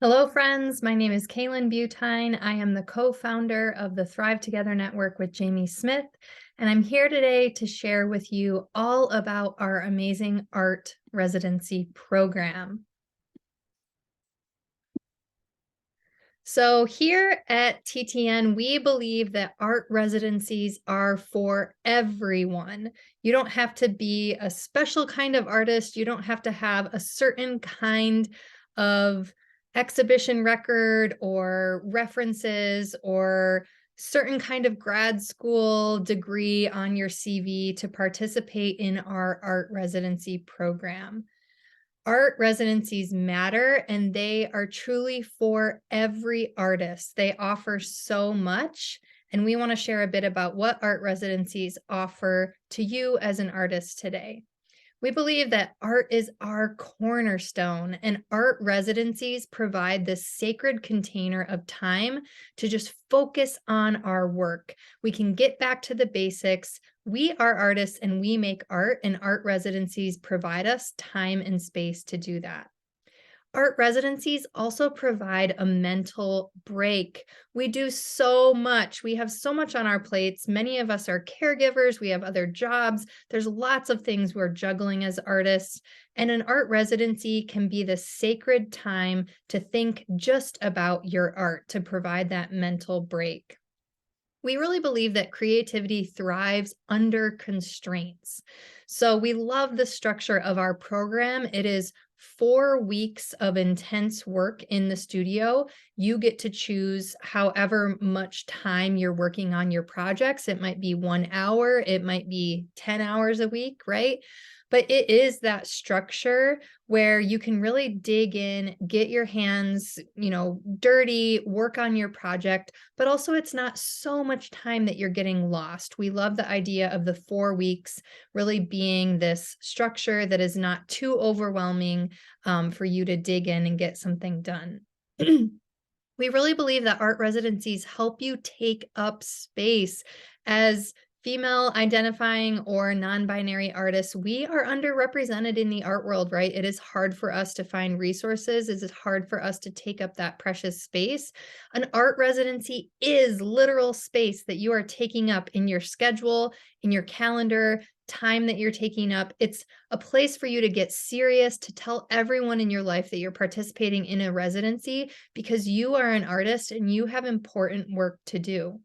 Hello, friends. My name is Kaylin Butine. I am the co-founder of the Thrive Together Network with Jamie Smith, and I'm here today to share with you all about our amazing art residency program. So here at TTN, we believe that art residencies are for everyone. You don't have to be a special kind of artist. You don't have to have a certain kind of exhibition record or references or certain kind of grad school degree on your CV to participate in our art residency program. Art residencies matter, and they are truly for every artist. They offer so much, and we want to share a bit about what art residencies offer to you as an artist today. We believe that art is our cornerstone, and art residencies provide this sacred container of time to just focus on our work. We can get back to the basics. We are artists and we make art, and art residencies provide us time and space to do that. Art residencies also provide a mental break. We do so much. We have so much on our plates. Many of us are caregivers. We have other jobs. There's lots of things we're juggling as artists. And an art residency can be the sacred time to think just about your art, to provide that mental break. We really believe that creativity thrives under constraints. So we love the structure of our program. It is 4 weeks of intense work in the studio. You get to choose however much time you're working on your projects. It might be 1 hour, it might be 10 hours a week, right? But it is that structure where you can really dig in, get your hands, dirty, work on your project, but also it's not so much time that you're getting lost. We love the idea of the 4 weeks really being this structure that is not too overwhelming for you to dig in and get something done. We really believe that art residencies help you take up space. As female identifying or non-binary artists, we are underrepresented in the art world, right? It is hard for us to find resources. It is hard for us to take up that precious space. An art residency is literal space that you are taking up in your schedule, in your calendar, time that you're taking up. It's a place for you to get serious, to tell everyone in your life that you're participating in a residency because you are an artist and you have important work to do.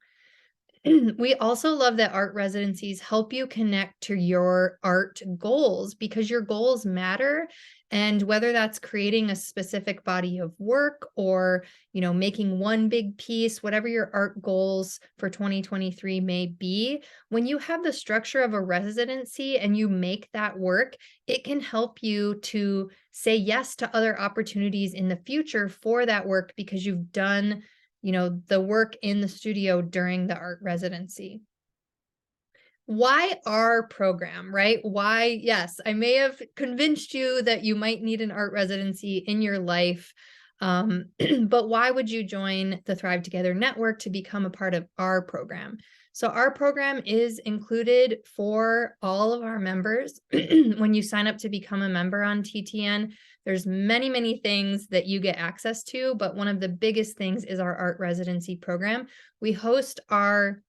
We also love that art residencies help you connect to your art goals because your goals matter. And whether that's creating a specific body of work or, making one big piece, whatever your art goals for 2023 may be, when you have the structure of a residency and you make that work, it can help you to say yes to other opportunities in the future for that work because you've done the work in the studio during the art residency. Why our program, right? Why, yes, I may have convinced you that you might need an art residency in your life, but why would you join the Thrive Together Network to become a part of our program? So our program is included for all of our members. When you sign up to become a member on TTN, there's many, many things that you get access to, but one of the biggest things is our art residency program. We host our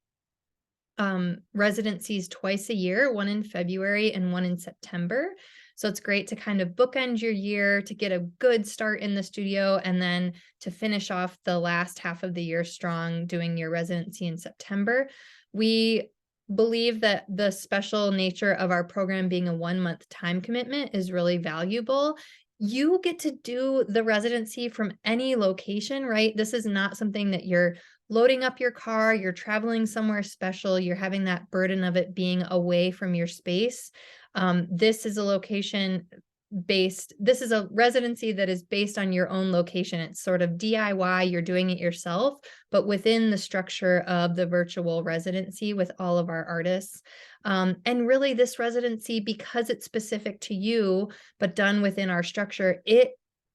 residencies twice a year, one in February and one in September. So it's great to kind of bookend your year, to get a good start in the studio, and then to finish off the last half of the year strong doing your residency in September. We believe that the special nature of our program being a 1-month time commitment is really valuable. You get to do the residency from any location, right? This is not something that you're loading up your car, you're traveling somewhere special, you're having that burden of it being away from your space. This is a this is a residency that is based on your own location. It's sort of DIY, you're doing it yourself, but within the structure of the virtual residency with all of our artists. And really this residency, because it's specific to you, but done within our structure, it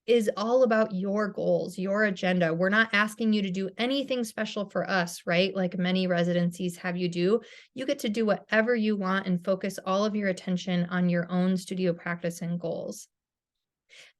is all about your goals, your agenda. We're not asking you to do anything special for us, right? Like many residencies have you do. You get to do whatever you want and focus all of your attention on your own studio practice and goals.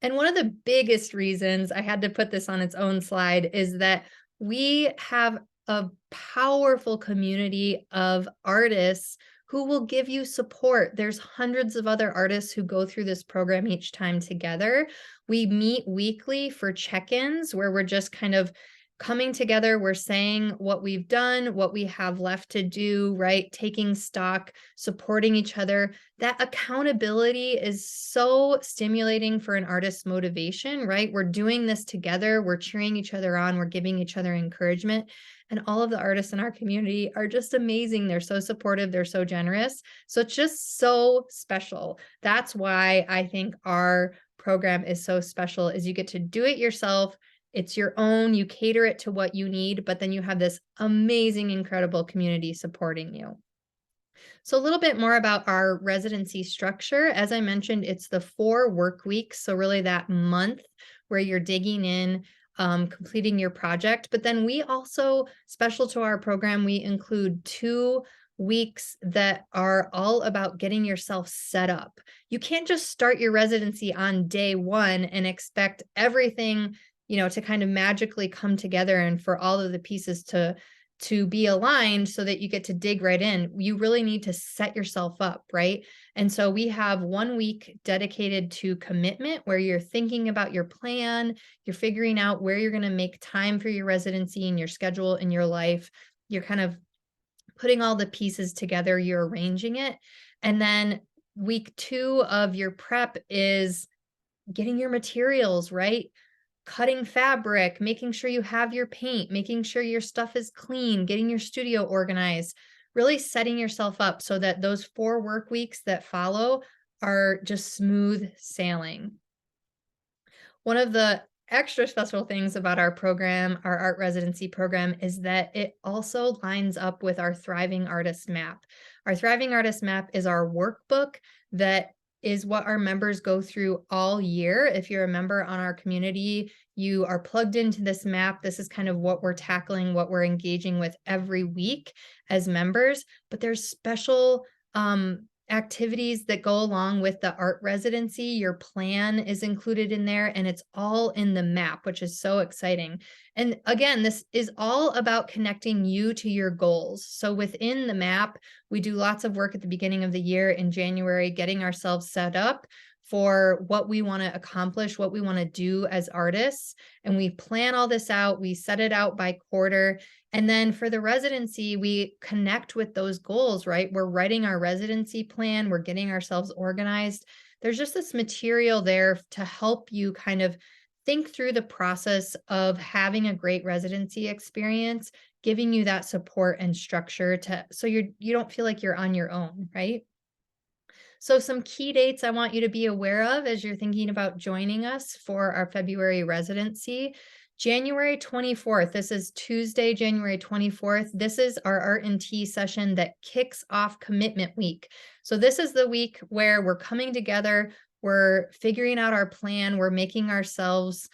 And one of the biggest reasons I had to put this on its own slide is that we have a powerful community of artists who will give you support. There's hundreds of other artists who go through this program each time together. We meet weekly for check-ins where we're just kind of coming together, we're saying what we've done, what we have left to do, right? Taking stock, supporting each other. That accountability is so stimulating for an artist's motivation, right? We're doing this together, we're cheering each other on, we're giving each other encouragement. And all of the artists in our community are just amazing. They're so supportive, they're so generous. So it's just so special. That's why I think our program is so special is you get to do it yourself. It's your own, you cater it to what you need, but then you have this amazing, incredible community supporting you. So a little bit more about our residency structure. As I mentioned, it's the 4 work weeks. So really that month where you're digging in, completing your project. But then we also, special to our program, we include 2 weeks that are all about getting yourself set up. You can't just start your residency on day 1 and expect everything, to kind of magically come together and for all of the pieces to be aligned so that you get to dig right in. You really need to set yourself up, right? And so we have 1 week dedicated to commitment where you're thinking about your plan, you're figuring out where you're going to make time for your residency and your schedule in your life. You're kind of putting all the pieces together, you're arranging it. And then week 2 of your prep is getting your materials, right? Cutting fabric, making sure you have your paint, making sure your stuff is clean, getting your studio organized, really setting yourself up so that those 4 work weeks that follow are just smooth sailing. One of the extra special things about our program, our art residency program, is that it also lines up with our Thriving Artist Map. Our Thriving Artist Map is our workbook that is what our members go through all year. If you're a member on our community, you are plugged into this map. This is kind of what we're tackling, what we're engaging with every week as members. But there's special activities that go along with the art residency. Your plan is included in there and it's all in the map, which is so exciting. And again, this is all about connecting you to your goals. So within the map, we do lots of work at the beginning of the year in January, getting ourselves set up for what we want to accomplish, what we want to do as artists. And we plan all this out, we set it out by quarter. And then for the residency, we connect with those goals, right? We're writing our residency plan, we're getting ourselves organized. There's just this material there to help you kind of think through the process of having a great residency experience, giving you that support and structure so you don't feel like you're on your own, right? So some key dates I want you to be aware of as you're thinking about joining us for our February residency. January 24th, this is Tuesday, January 24th. This is our Art and Tea session that kicks off Commitment Week. So this is the week where we're coming together, we're figuring out our plan, we're making ourselves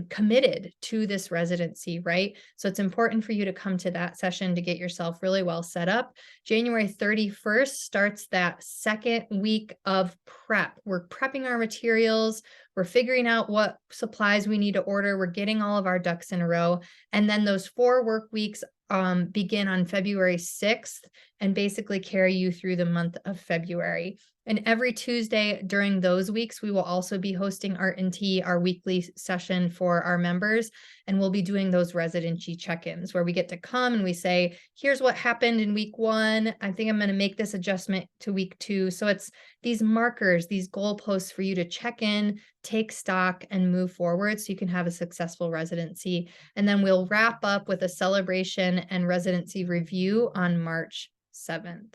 committed to this residency, right? So it's important for you to come to that session to get yourself really well set up. January 31st starts that second week of prep. We're prepping our materials. We're figuring out what supplies we need to order. We're getting all of our ducks in a row. And then those 4 work weeks begin on February 6th and basically carry you through the month of February. And every Tuesday during those weeks, we will also be hosting Art and Tea, our weekly session for our members. And we'll be doing those residency check-ins where we get to come and we say, here's what happened in week 1. I think I'm going to make this adjustment to week 2. So it's these markers, these goalposts for you to check in, take stock, and move forward so you can have a successful residency. And then we'll wrap up with a celebration and residency review on March 7th.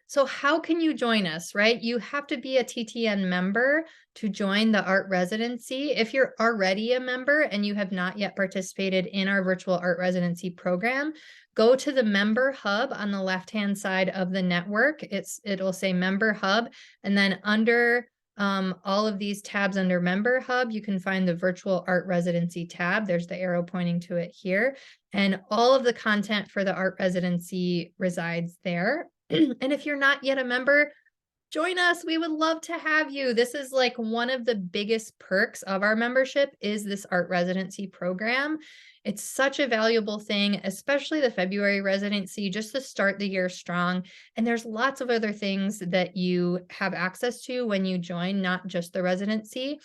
So how can you join us, right? You have to be a TTN member to join the art residency. If you're already a member and you have not yet participated in our virtual art residency program, go to the member hub on the left-hand side of the network. It'll say member hub, and then under all of these tabs under member hub, you can find the virtual art residency tab. There's the arrow pointing to it here. And all of the content for the art residency resides there. And if you're not yet a member, Join us. We would love to have you. This is like one of the biggest perks of our membership is this art residency program. It's such a valuable thing, especially the February residency, just to start the year strong. And there's lots of other things that you have access to when you join, not just the residency.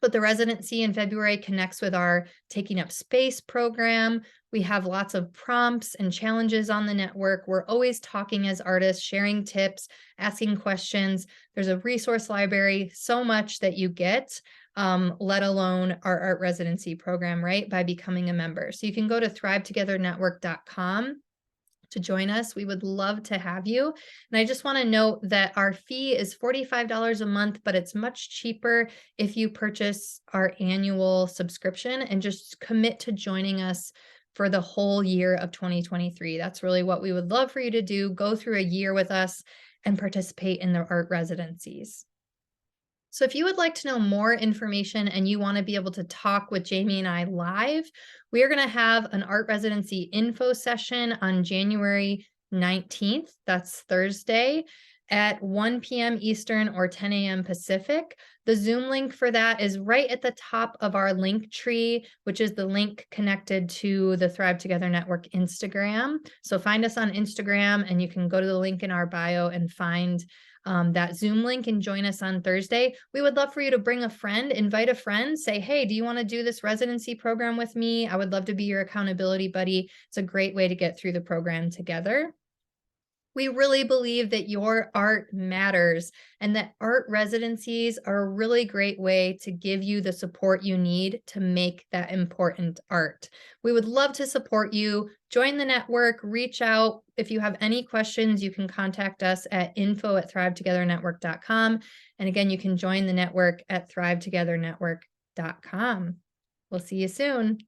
But the residency in February connects with our Taking Up Space program. We have lots of prompts and challenges on the network. We're always talking as artists, sharing tips, asking questions. There's a resource library, so much that you get, let alone our art residency program, right? By becoming a member. So you can go to thrivetogethernetwork.com to join us. We would love to have you. And I just want to note that our fee is $45 a month, but it's much cheaper if you purchase our annual subscription and just commit to joining us for the whole year of 2023. That's really what we would love for you to do. Go through a year with us and participate in the art residencies. So if you would like to know more information and you want to be able to talk with Jamie and I live, we are going to have an art residency info session on January 19th. That's Thursday at 1 p.m. Eastern or 10 a.m. Pacific. The Zoom link for that is right at the top of our link tree, which is the link connected to the Thrive Together Network Instagram. So find us on Instagram and you can go to the link in our bio and find that Zoom link and join us on Thursday. We would love for you to bring a friend, invite a friend, say, hey, do you want to do this residency program with me? I would love to be your accountability buddy. It's a great way to get through the program together. We really believe that your art matters and that art residencies are a really great way to give you the support you need to make that important art. We would love to support you. Join the network, reach out. If you have any questions, you can contact us at info@thrivetogethernetwork.com. And again, you can join the network at thrivetogethernetwork.com. We'll see you soon.